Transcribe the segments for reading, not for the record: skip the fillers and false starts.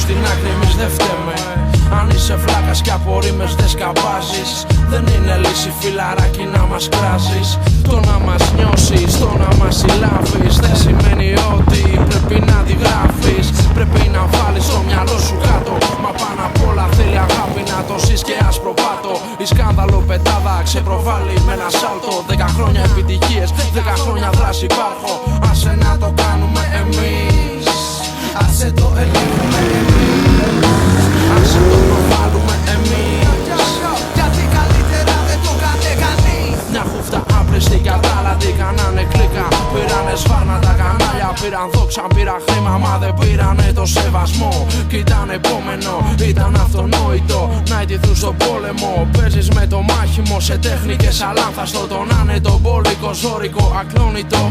στην άκρη εμείς δεν φταίμε. Αν είσαι φλάκας κι από ρήμες δεν σκαμπάζεις, δεν είναι λύση φιλαράκι να μας κράζεις. Το να μας νιώσεις, το να μας συλλάβεις δεν σημαίνει ότι πρέπει να τη γράφεις. Πρέπει να βάλεις το μυαλό σου κάτω, μα πάνω απ' όλα θέλει αγάπη να το ζεις και άσπρο πάτο. Η σκάνδαλο πετάδα ξεπροβάλλει με ένα σάλτο. 10 χρόνια επιτυχίες, 10 χρόνια δράση υπάρχω. Άσε να το κάνουμε εμείς, άσε το ελίγουμε εμείς, άσε το προβάλλουμε εμείς. Γιατί καλύτερα δεν το κάνει κανείς. Μια χούφτα άπλιστη κατάλατη κάνανε κλίκα. Πήρανε σφάρνα τα κανάλια, πήραν δόξα, πήραν χρήμα, μα δεν πήρανε το σεβασμό. Κι ήταν επόμενο, ήταν αυτονόητο να ιτηθούν στον πόλεμο. Παίζεις με το μάχημο σε τέχνικες αλάνθαστο. Τον άνετο μπόλικο, ζώρικο, ακλόνητο.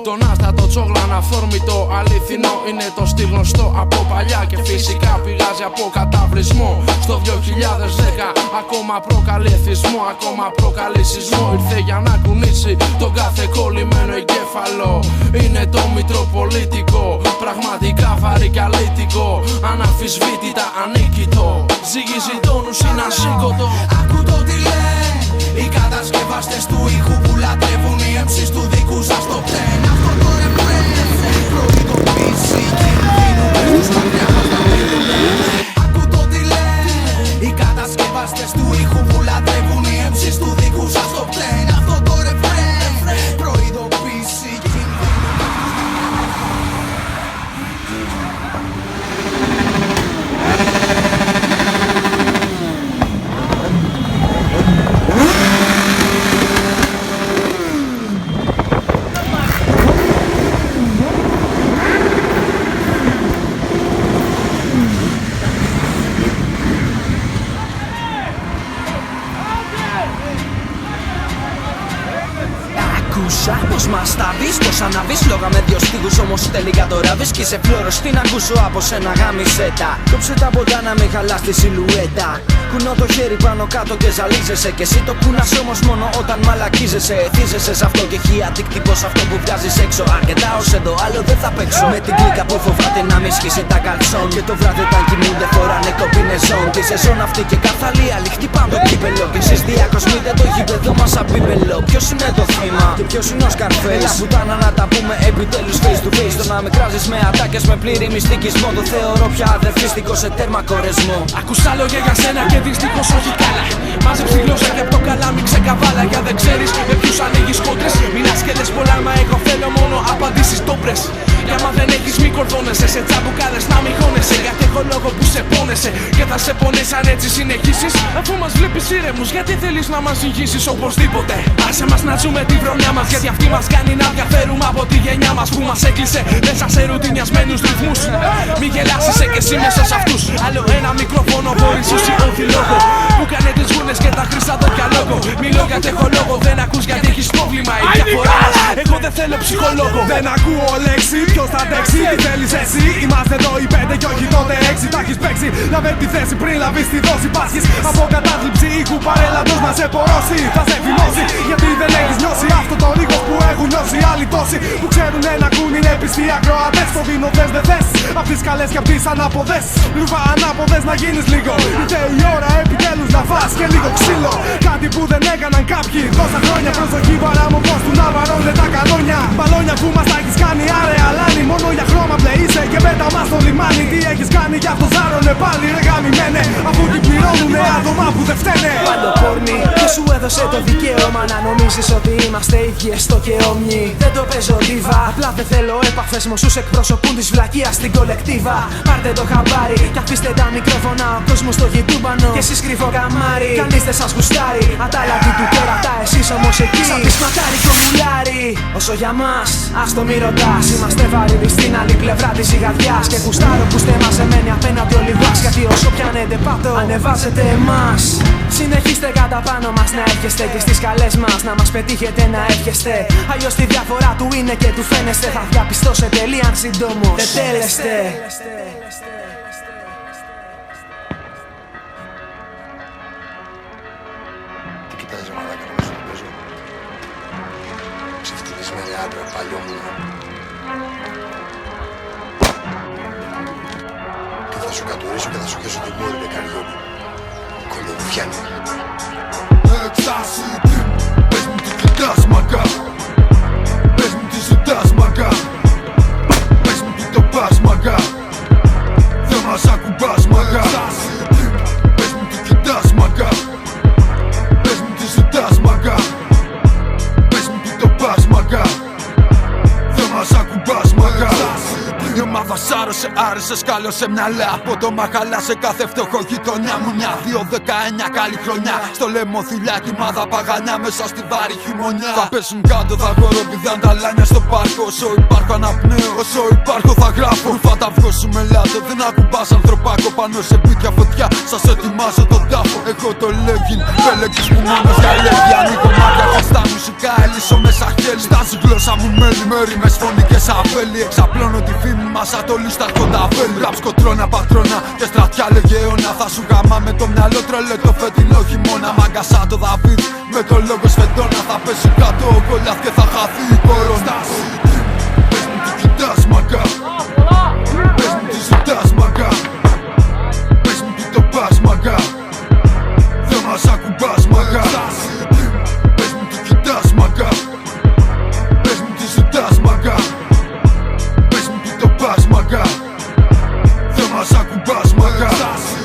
Τον άστατο τσόγλαν αυθόρμητο. Αληθινό είναι το στυλ γνωστό από παλιά και φυσικά πηγάζει από καταβλισμό. Στο 2010 ακόμα προκαλεί εθισμό, ακόμα προκαλεί σεισμό. Ήρθε για να κουνήσει τον κάθε κολλημένο εγκέφαλο. Είναι το μητροπολίτικο, πραγματικά βαρικαλίτικο, αναμφισβήτητα ανίκητο. Ζυγίζει τόνους είναι ασήκωτο. Ακού το τι λένε οι κατασκευαστές του ήχου που λατρεύουν οι MCs του δικού σας το πλέν. Αυτό το ρεφρέν προειδοποίηση κινδύνου, πέφτουν στα αυτιά μας να πίνουμε. Ακού το τι λένε οι κατασκευαστές του ήχου που λατρεύουν οι MCs του δικού σας το πλέν. Αυτό το ρεφρέν προειδοποίηση κινδύνου. Ακούσα πως μας τα δεις, πως αναβείς. Λόγα με δυο στίχους όμως τελικά τώρα βρίσκεις σε φλόρος. Τι να ακούσω από σένα γάμισέτα. Κόψε τα ποτά να μην χαλάς τη σιλουέτα. Κουνώ το χέρι πάνω κάτω και ζαλίζεσαι. Και εσύ το κουνάς όμως μόνο όταν μαλακίζεσαι. Εθίζεσαι σε αυτό και έχει αντίκτυπο σε αυτό που βγάζεις έξω. Αρκετά ως εδώ, άλλο δεν θα παίξω. Με την κλίκα που φοβάται να μη σχίσει τα καλτσόν. Και το βράδυ όταν κοιμούνται φοράνε κομπινεζόν. Τη σεζόν αυτή και καθαλή άλλη χτυπάν το κύπελο. Και εσείς διακοσμείτε το γήπεδο μας σαν μπίπελο. Ποιος είναι το θύμα και ποιος είναι ο Σκαρφέις. Πουτάνα να τα πούμε επιτέλους face to face. Το να με κράζεις με ατάκες με πλήρη μυστικισμό το θεωρώ πια αδερφίστικο σε τέρμα κορεσμό. Ακουσα λόγια για σένα και δυστυχώς όχι καλά. Μάζεψε τη γλώσσα και απ' το καλάμι ξεκαβάλα. Για δεν ξέρεις με ποιους ανοίγεις κόντρες. Μιλάς και λες πολλά μα εγώ θέλω μόνο απαντήσεις τόπρες. Για μα δεν έχεις μη κορδώνεσαι σε τσαμπουκάδες να μην χώνεσαι. Γιατί έχω λόγο που σε πόνεσαι και θα σε πονέσει αν έτσι συνεχίσεις. Αφού μας βλέπεις ήρεμους γιατί θέλεις να μας συγχύσεις οπωσδήποτε. Άσε μας να ζούμε τη βρωμιά μας, γιατί αυτή μας κάνει να διαφέρουμε από τη γενιά μας που μας έκλεισε μέσα σε ρουτινιασμένους ρυθμούς. Μη γελάσεις και εσύ μέσα σε αυτούς. Άλλο ένα μικρόφωνο χωρίς ουσιώδη λόγο που κάνε τις γούνες και τα χρυσά δόντια λόγο. Μιλώ γιατί έχω λόγο, δεν ακούς γιατί έχεις πρόβλημα. Η διαφορά μας, εγώ δεν θέλω ψυχολόγο. Δεν ακούω λέξη, ποιος θα αντέξει, τι θέλεις εσύ. Είμαστε εδώ οι 5 κι όχι τότε 6. Τα έχεις παίξει, λάβε τη θέση πριν λαβείς τη δόση. Πάσχεις από κατάθλιψη ήχου παρέλαντος να σε πορώσει. Θα σε φημώσει γιατί δεν έχεις νιώσει αυτό το ρίγος που έχουν νιώσει άλλοι τόσοι που ξέρουν να ακούν είναι πιστοί ακροατές. Το δίνω θες δεν θες, απ' τις καλές και απ' τις ανάποδες. Ρούβα ανάποδες να γίνεις λίγο. Ήρθε η ώρα επιτέλους να φας και λίγο ξύλο. Κάτι που δεν έκαναν κάποιοι τόσα χρόνια. Προσοχή παράμορφος του να βαρώνε τα καλόνια. Μπαλόνια που μας τα έχεις κάνει άρε αλάνι. Μόνο για χρώμα πλεείσαι και πέτα μας στο λιμάνι. Τι έχεις κάνει γι' αυτό ζάρωνε πάλι ρε γαμημένε. Αφού την πληρώνουνε άτομα που δεν φταίνε. Παντοπόρνη, ποιος σου έδωσε το δικαίωμα να νομίζεις ότι είμαστε ίδιες στο και όμοιοι. Δεν το παίζω δίβα, απλά δεν θέλω έπαφες με όσους εκπροσωπούν της βλακείας στην κολεκτίβα. Πάρτε το χαμπάρι κι αφήστε τα μικρόφωνα. Ο κόσμος στο γιτούμπανο και εσείς κρυφό καμάρι. Κανείς δεν σας γουστάρει, ατάλατη του κέρατα. Εσείς όμως εκεί σαν πισματάρι κομμουλάρι. Όσο για μας, ας το μη ρωτάς. Είμαστε βαρύδι στην άλλη πλευρά της ζυγαδιάς. Και γουστάρω που είστε μαζεμένοι απέναντι όλοι βάς. Γιατί όσο πιάνετε πάτο, ανεβάζετε εμάς. Συνεχίστε κατά πάνω μας να έρχεστε και στις καλές μας να μας πετύχετε να έρχεστε. Αλλιώς τη διαφορά του είναι και του φαίνεστε. Θα διαπιστώσετε λίγαν συντόμως δεν τέλεστε. Τι κοιτάζεις μαλάκα να σου παίζω. Ξεφτυλισμένη άντρα παλιόμουνα. Τι θα σου κατουρίσω και θα σου χέσω το μόρι με καριόνι. Κολοβουφιάνι. Εξάσου, πες μου τι κοιτάς μακά. Πες μου τι ζητάς μακά. Πες μου τι το πας μακά. Δεν μας ακουμπάς μακά. Πες μου τι κοιτάς μακά. Πες μου τι ζητάς μακά. Πες μου τι το πας μακά. Δεν μας ακουμπάς μακά. Η ομάδα σάρωσε, άρεσε, σκάλωσε μυαλά. Από το μαχαλά σε κάθε φτωχό γειτονιά μου. Μια, 2-19 καλή χρονιά. Στο λαιμό θηλιά τη μάδα παγανιά μέσα στη βάρη χειμωνιά. Θα πέσουν κάτω, θα χοροπηδάν τα λάνια στο πάρκο. Όσο υπάρχω αναπνέω, όσο υπάρχω θα γράφω. Ρουφά τα βγώσουμε λάτο, δεν ακουμπάς ανθρωπάκο. Πάνω σε μπίτια φωτιά, σας ετοιμάζω τον τάφο. Έχω το λέγγιν, πέλεκης που μόνος διαλέγει. Ανοίγω μάτια χαστά μουσικά, έλυσω μέσα χέλη. Στάζει γλώσσα μου μέλη, με ρήμες φωνικές αβέλη. Εξαπλώνω τη φήμη μας ατολή στα κονταβέλη. Ραψ κοτρώνα πατρώνα και στρατιά λεγεώνα. Θα σου γάμα με το μυαλό τρελέ το φετινό χειμώνα. Μάγκα σαν το Δαβίδ με το λόγο σφεντώνα. Θα πέσει κάτω ο κολλιάθ και θα χαθεί η κορώνα. Πες μου τι κοιτάς μακά. Πες μου τι ζητάς μακά. Πες μου τι το πας μακά. Δεν μας ακουμπάς μακά. Πες μου τι κοιτάς μακά. Πες μου τι ζητάς μακά. Πες μου τι το πας μακά. Δεν μας ακουμπάς μακά.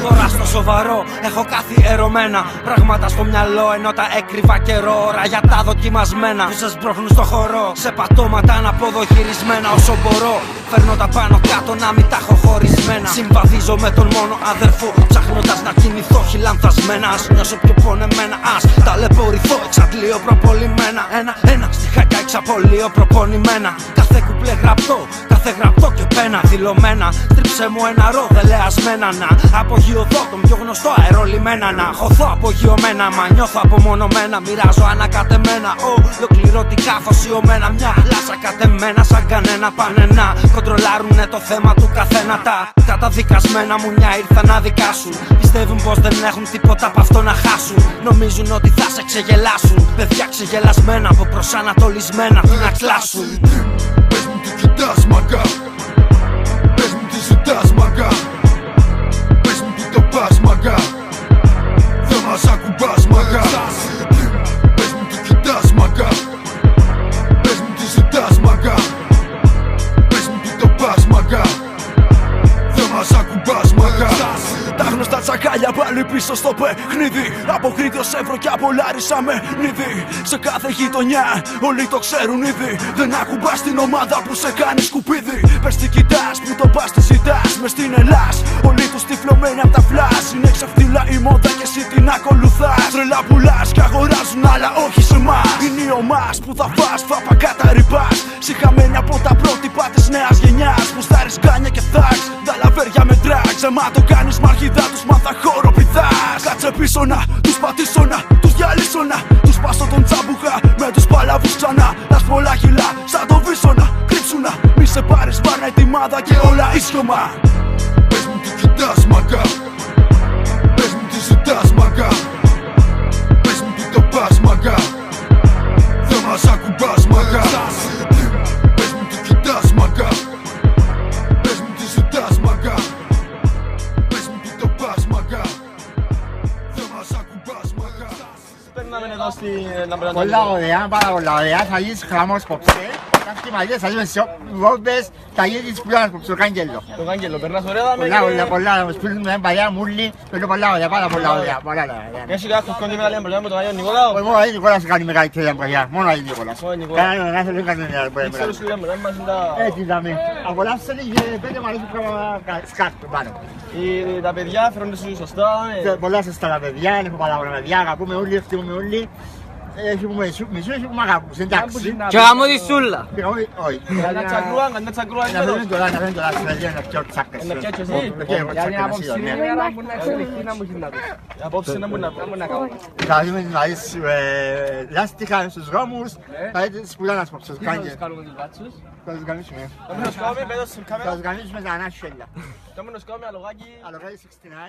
Τώρα στο σοβαρό έχω καθιερωμένα πράγματα στο μυαλό, ενώ τα έκρυβα καιρό. Ώρα για τα δοκιμασμένα που σε σπρώχνουν στο χορό. Σε πατώματα αναποδοχειρισμένα όσο μπορώ. Φέρνω τα πάνω κάτω να μην τα έχω χωρισμένα. Συμβαδίζω με τον μόνο αδερφό, ψάχνοντας να κινηθώ χιλανθασμένα. Ας νιώσω πιο πονεμένα, ας ταλαιπωρηθώ. Εξαντλείω προπολιμένα. Ένα στιχάκια εξαπολύω προπονημένα. Κάθε κουπλέ γραπτό, κάθε γραπτό και πένα δηλωμένα. Στρίψε μου ένα ρο δελεασμένα. Να απογειωθώ τον πιο γνωστό αερολιμένα. Να χωθώ απογειωμένα, μα νιώθω απομονωμένα. Μοιράζω ανακατεμένα, ολοκληρωτικά αφοσιωμένα. Μια λάσα κατεμένα σαν κανένα πανενά. Κοντρολάρουνε το θέμα του καθένα. Τα καταδικασμένα μου μια ήρθα να δικάσουν. Πιστεύουν πως δεν έχουν τίποτα από αυτό να χάσουν. Νομίζουν ότι θα σε ξεγελάσουν. Παιδιά ξεγελασμένα από προσανατολισμένα τι να κλάσουν. Πες μου τι κοιτάς μακά. Πες μου τι ζητάς μακά. Πες μου τι το πας μακά. Δεν μας ακουμπάς μακά. Πες μου τι κοιτάς μακά. Πες μου τι ζητάς μακά. Πες μου τι το πας μακά. Δεν μας ακουμπάς μακά. Τα γνωστά τσακάλια πάλι πίσω στο παιχνίδι. Από Κρήτη ως Εύρο και από Λάρισα με νίδι. Σε κάθε γειτονιά όλοι το ξέρουν ήδη. Δεν ακουμπάς την ομάδα που σε κάνει σκουπίδι. Πες τι κοιτάς, που το πας τι ζητάς. Μες στην Ελλάς όλοι τους τυφλωμένοι απ' τα φλάς. Είναι ξεφτύλα η μόδα και εσύ την ακολουθάς. Τρελά πουλάς και αγοράζουν αλλά όχι σε εμάς. Είναι η ομάς που θα φας, φαπακάτα ρηπάς. Συχαμένοι από τα πρότυπα της νέας γενιάς. Που στάρεις γκάνια και θάξ, τα λαβέρια με τράξ. Ζεμά το κάνεις μαρχιδά τους, μα θα χοροπηδάς. Κάτσε πίσω να τους πατήσω να τους διαλύσω να τους πάσω τον τσάμπουχα με τους παλαβούς ξανά. Λας πολλά χυλά σαν το βίσο να κρύψουν να μη σε πάρεις βάρνα τη μάδα και όλα ίσιωμα. Πες μου τι κοιτάς μακά. Πες μου τι ζητάς μακά. Πες μου τι το πας μακά. Δεν μας ακουμπάς μακά. Πες μου τι κοιτάς μακά. Πες μου τι ζητάς μακά. Πες μου τι το πας μακά. Δεν μας ακουμπάς μακά. Περνάμε εδώ στην Πολλά ωραία, πάρα πολλά ωραία. Θα γίνεις χαμός κοψέ. Κάποιοι μαλλιές θα γίνεις βόμπες. Θα γίνεις πλάνας κοψέ, το Κάγγελο. Το Κάγγελο, περνάς ωραία δάμε. Πολλά, θα μας πήρουν μια παλιά μούλη. Περνώ πολλά ωραία, πάρα πολλά ωραία. Έχει κάποιο κοντή μεγάλη εμπλοκή με τον Άγιο Νικόλαο. Μόνο ο Νικόλας κάνει μεγαλύτερη εμπλοκή. Μόνο ο Νικόλας. Ο Νικόλας. Κανένα δεν κάνει Δεν ξέρω σου λέμε, δεν μας είναι τα... έτσι είδαμε. Απολαύσανε και πέντε μου αρέσει πράγμα σκάτ πάνω. Τα παιδιά φέρονται σου σωστά. Πολλά σωστά τα παιδιά, έχω πάρα πολλά παιδιά, αγαπούμε όλοι, ευτυχούμε όλοι. Έχουμε μισούς, έχουμε αγάπους, εντάξει. Και γάμω τη σούλα. Όχι. Κανένα τσακρούα, κανένα τσακρούα Να φέρνει τώρα, να φέρνει τώρα, να πιω τσάκες. Να πιάτσω εσύ. Απόψε να μου να κάνω. Θα δούμε δηλαδή λάστιχα στους δρόμους, θα δείτε σπουδάνας από τους κάγκες. Θα τους γαμίσουμε. Θα τους γαμίσουμε τα ανάσχελα. Θα μου νοσκάμε αλογάκι. Αλογάκι 69.